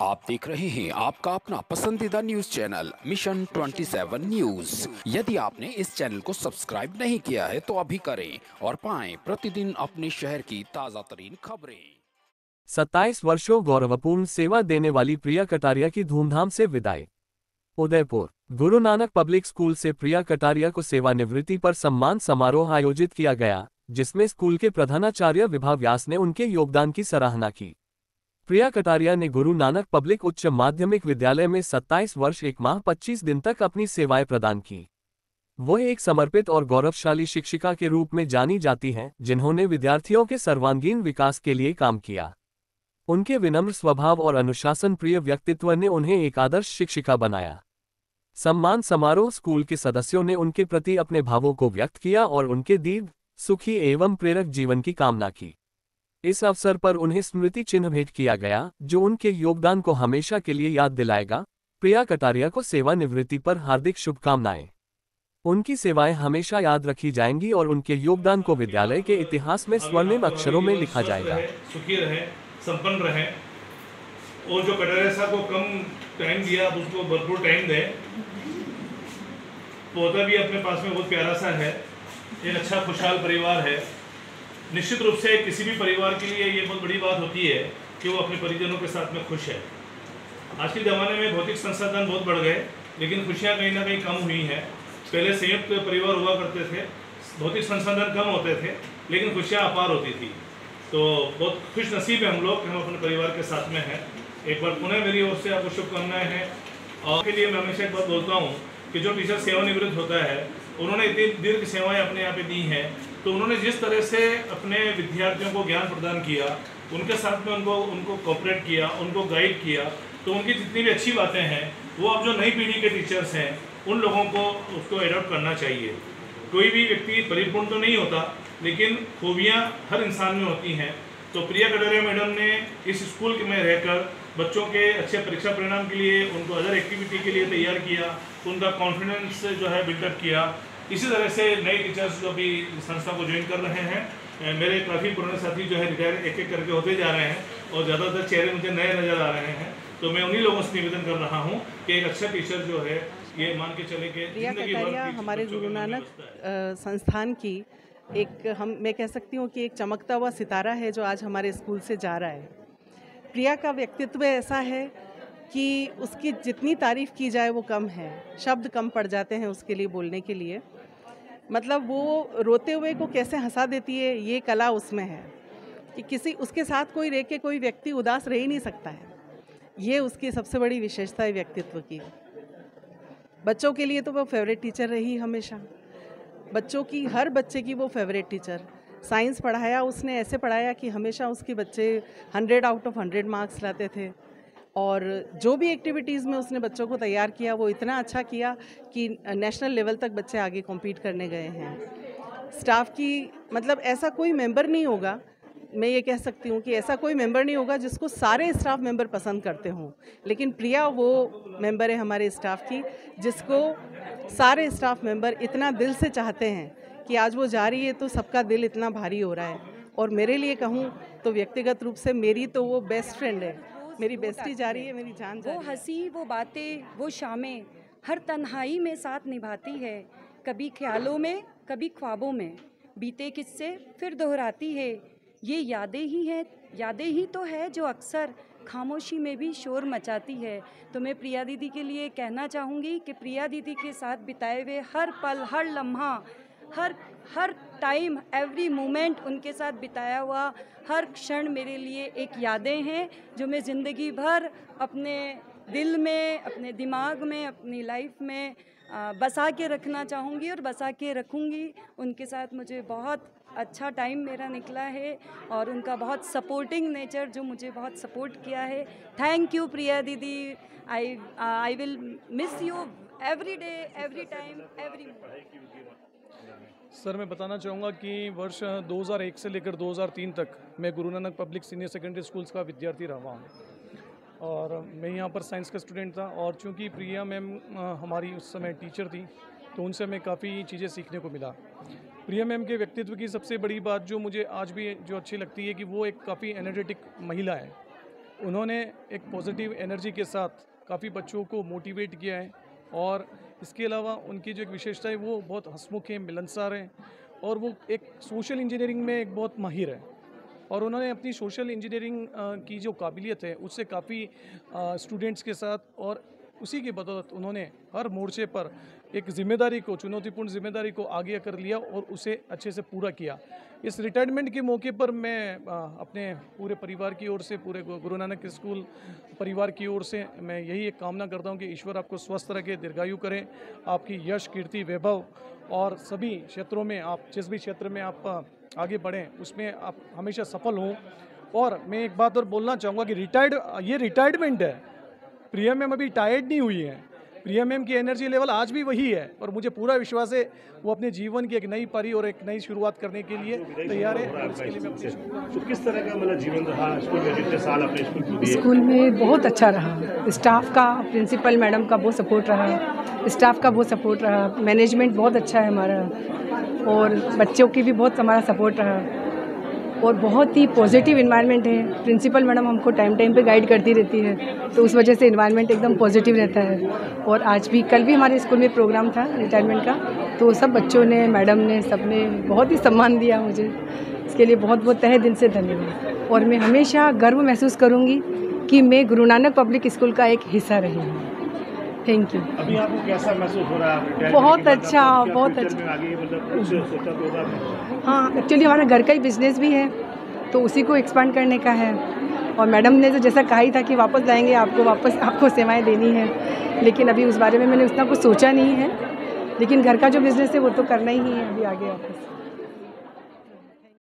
आप देख रहे हैं आपका अपना पसंदीदा न्यूज चैनल मिशन 27 न्यूज। यदि आपने इस चैनल को सब्सक्राइब नहीं किया है तो अभी करें और पाएं प्रतिदिन अपने शहर की ताजा तरीन खबरें। 27 वर्षों गौरवपूर्ण सेवा देने वाली प्रिया कटारिया की धूमधाम से विदाई। उदयपुर गुरु नानक पब्लिक स्कूल से प्रिया कटारिया को सेवानिवृत्ति पर सम्मान समारोह आयोजित किया गया, जिसमें स्कूल के प्रधानाचार्य विभा व्यास ने उनके योगदान की सराहना की। प्रिया कटारिया ने गुरु नानक पब्लिक उच्च माध्यमिक विद्यालय में 27 वर्ष 1 माह 25 दिन तक अपनी सेवाएं प्रदान की। वो एक समर्पित और गौरवशाली शिक्षिका के रूप में जानी जाती हैं, जिन्होंने विद्यार्थियों के सर्वांगीण विकास के लिए काम किया। उनके विनम्र स्वभाव और अनुशासन प्रिय व्यक्तित्व ने उन्हें एक आदर्श शिक्षिका बनाया। सम्मान समारोह स्कूल के सदस्यों ने उनके प्रति अपने भावों को व्यक्त किया और उनके दीर्घ, सुखी एवं प्रेरक जीवन की कामना की। इस अवसर पर उन्हें स्मृति चिन्ह भेंट किया गया, जो उनके योगदान को हमेशा के लिए याद दिलाएगा। प्रिया कटारिया को सेवानिवृत्ति पर हार्दिक शुभकामनाएं। उनकी सेवाएं हमेशा याद रखी जाएंगी और उनके योगदान को विद्यालय के इतिहास में स्वर्णिम अक्षरों में लिखा जाएगा। सुखी रहे, संपन्न रहे और जो कटारिया साहब को कम टाइम दिया अब उसको भरपूर टाइम दें। पौधा भी अपने पास में बहुत प्यारा सा है, एक अच्छा खुशहाल परिवार है। निश्चित रूप से किसी भी परिवार के लिए ये बहुत बड़ी बात होती है कि वो अपने परिजनों के साथ में खुश है। आज के ज़माने में भौतिक संसाधन बहुत बढ़ गए, लेकिन खुशियाँ कहीं ना कहीं कम हुई हैं। पहले संयुक्त परिवार हुआ करते थे, भौतिक संसाधन कम होते थे, लेकिन खुशियाँ अपार होती थी। तो बहुत खुश नसीब है हम लोग कि हम अपने परिवार के साथ में हैं। एक बार पुनः मेरी ओर से आपको शुभकामनाएं हैं। और के लिए मैं हमेशा एक बात बोलता हूँ कि जो टीचर सेवानिवृत्त होता है, उन्होंने इतनी दीर्घ सेवाएं अपने यहाँ पे दी हैं, तो उन्होंने जिस तरह से अपने विद्यार्थियों को ज्ञान प्रदान किया, उनके साथ में उनको कोऑपरेट किया, उनको गाइड किया, तो उनकी जितनी भी अच्छी बातें हैं वो अब जो नई पीढ़ी के टीचर्स हैं उन लोगों को उसको एडॉप्ट करना चाहिए। कोई भी व्यक्ति परिपूर्ण तो नहीं होता, लेकिन खूबियाँ हर इंसान में होती हैं। तो प्रिया कटारिया मैडम ने इस स्कूल में रहकर बच्चों के अच्छे परीक्षा परिणाम के लिए उनको अदर एक्टिविटी के लिए तैयार किया, उनका कॉन्फिडेंस जो है बिल्डअप किया। इसी तरह से नए टीचर्स जो भी संस्था को ज्वाइन कर रहे हैं, मेरे काफ़ी पुराने साथी जो है रिटायर एक एक करके होते जा रहे हैं और ज़्यादातर चेहरे मुझे नए नज़र आ रहे हैं। तो मैं उन्हीं लोगों से निवेदन कर रहा हूँ कि एक अच्छा टीचर जो है ये मान के चले कि प्रिया कटारिया हमारे गुरु नानक संस्थान की मैं कह सकती हूँ कि एक चमकता हुआ सितारा है जो आज हमारे स्कूल से जा रहा है। प्रिया का व्यक्तित्व ऐसा है कि उसकी जितनी तारीफ़ की जाए वो कम है, शब्द कम पड़ जाते हैं उसके लिए बोलने के लिए। मतलब वो रोते हुए को कैसे हंसा देती है, ये कला उसमें है कि किसी उसके साथ कोई रह के कोई व्यक्ति उदास रह ही नहीं सकता है। ये उसकी सबसे बड़ी विशेषता है व्यक्तित्व की। बच्चों के लिए तो वो फेवरेट टीचर रही हमेशा, बच्चों की हर बच्चे की वो फेवरेट टीचर। साइंस पढ़ाया उसने, ऐसे पढ़ाया कि हमेशा उसके बच्चे 100 आउट ऑफ 100 मार्क्स लाते थे। और जो भी एक्टिविटीज़ में उसने बच्चों को तैयार किया वो इतना अच्छा किया कि नेशनल लेवल तक बच्चे आगे कॉम्पीट करने गए हैं। स्टाफ की मतलब ऐसा कोई मेंबर नहीं होगा, मैं ये कह सकती हूँ कि ऐसा कोई मेंबर नहीं होगा जिसको सारे स्टाफ मेंबर पसंद करते हों, लेकिन प्रिया वो मेंबर है हमारे स्टाफ की जिसको सारे स्टाफ मेंबर इतना दिल से चाहते हैं कि आज वो जा रही है तो सबका दिल इतना भारी हो रहा है। और मेरे लिए कहूँ तो व्यक्तिगत रूप से मेरी तो वो बेस्ट फ्रेंड है, मेरी बेस्टी जा रही है, मेरी जान जा रही है। वो हंसी, वो बातें, वो शामें हर तन्हाई में साथ निभाती है। कभी ख्यालों में, कभी ख्वाबों में, बीते किस्से फिर दोहराती है। ये यादें ही तो है जो अक्सर खामोशी में भी शोर मचाती है। तो मैं प्रिया दीदी के लिए कहना चाहूँगी कि प्रिया दीदी के साथ बिताए हुए हर पल, हर लम्हा, हर टाइम, एवरी मोमेंट, उनके साथ बिताया हुआ हर क्षण मेरे लिए एक यादें हैं जो मैं ज़िंदगी भर अपने दिल में, अपने दिमाग में, अपनी लाइफ में बसा के रखना चाहूँगी और बसा के रखूँगी। उनके साथ मुझे बहुत अच्छा टाइम मेरा निकला है और उनका बहुत सपोर्टिंग नेचर जो मुझे बहुत सपोर्ट किया है। थैंक यू प्रिया दीदी। I will miss you every day, every time, every moment. Sir, मैं बताना चाहूँगा कि वर्ष 2001 से लेकर 2003 तक मैं Guru Nanak public senior secondary schools का विद्यार्थी रहा हूँ और मैं यहाँ पर साइंस का स्टूडेंट था। और चूँकि प्रिया मैम हमारी उस समय टीचर थी तो उनसे हमें काफ़ी चीज़ें सीखने को मिला। प्रिया मैम के व्यक्तित्व की सबसे बड़ी बात जो मुझे आज भी जो अच्छी लगती है कि वो एक काफ़ी एनर्जेटिक महिला है उन्होंने एक पॉजिटिव एनर्जी के साथ काफ़ी बच्चों को मोटिवेट किया है। और इसके अलावा उनकी जो एक विशेषता है वो बहुत हंसमुख हैं, मिलनसार हैं और वो एक सोशल इंजीनियरिंग में एक बहुत माहिर है। और उन्होंने अपनी सोशल इंजीनियरिंग की जो काबिलियत है उससे काफ़ी स्टूडेंट्स के साथ और उसी की बदौलत उन्होंने हर मोर्चे पर एक जिम्मेदारी को, चुनौतीपूर्ण जिम्मेदारी को आगे कर लिया और उसे अच्छे से पूरा किया। इस रिटायरमेंट के मौके पर मैं अपने पूरे परिवार की ओर से, पूरे गुरु नानक स्कूल परिवार की ओर से मैं यही एक कामना करता हूं कि ईश्वर आपको स्वस्थ रखे, दीर्घायु करें, आपकी यश, कीर्ति, वैभव और सभी क्षेत्रों में, आप जिस भी क्षेत्र में आप आगे बढ़ें उसमें आप हमेशा सफल हों। और मैं एक बात और बोलना चाहूँगा कि ये रिटायरमेंट है, प्रिया मैम अभी टायर्ड नहीं हुई है। प्रिया मैम की एनर्जी लेवल आज भी वही है और मुझे पूरा विश्वास है वो अपने जीवन की एक नई पारी और एक नई शुरुआत करने के लिए तैयार है। और इसके लिए मैं तो किस तरह का मतलब जीवन रहा स्कूल में, जितने साल आपने स्कूल में दिए? स्कूल में बहुत अच्छा रहा। स्टाफ का, प्रिंसिपल मैडम का बहुत सपोर्ट रहा, स्टाफ का बहुत सपोर्ट रहा, मैनेजमेंट बहुत अच्छा है हमारा और बच्चों की भी बहुत हमारा सपोर्ट रहा और बहुत ही पॉजिटिव इन्वायरमेंट है। प्रिंसिपल मैडम हमको टाइम टाइम पे गाइड करती रहती है तो उस वजह से इन्वायरमेंट एकदम पॉजिटिव रहता है। और आज भी, कल भी हमारे स्कूल में प्रोग्राम था रिटायरमेंट का, तो सब बच्चों ने, मैडम ने, सब ने बहुत ही सम्मान दिया मुझे। इसके लिए बहुत बहुत तहे दिल से धन्यवाद। और मैं हमेशा गर्व महसूस करूँगी कि मैं गुरु नानक पब्लिक स्कूल का एक हिस्सा रही हूँ। Thank you. अभी आपको कैसा महसूस हो रहा है? बहुत अच्छा, बहुत अच्छा। आगे मतलब कुछ सोचा तो होगा? हाँ, एक्चुअली हमारा घर का ही बिजनेस भी है तो उसी को एक्सपांड करने का है। और मैडम ने तो जैसा कहा ही था कि वापस लाएंगे आपको, वापस आपको सेवाएं देनी है, लेकिन अभी उस बारे में मैंने उतना कुछ सोचा नहीं है। लेकिन घर का जो बिज़नेस है वो तो करना ही है अभी आगे वापस।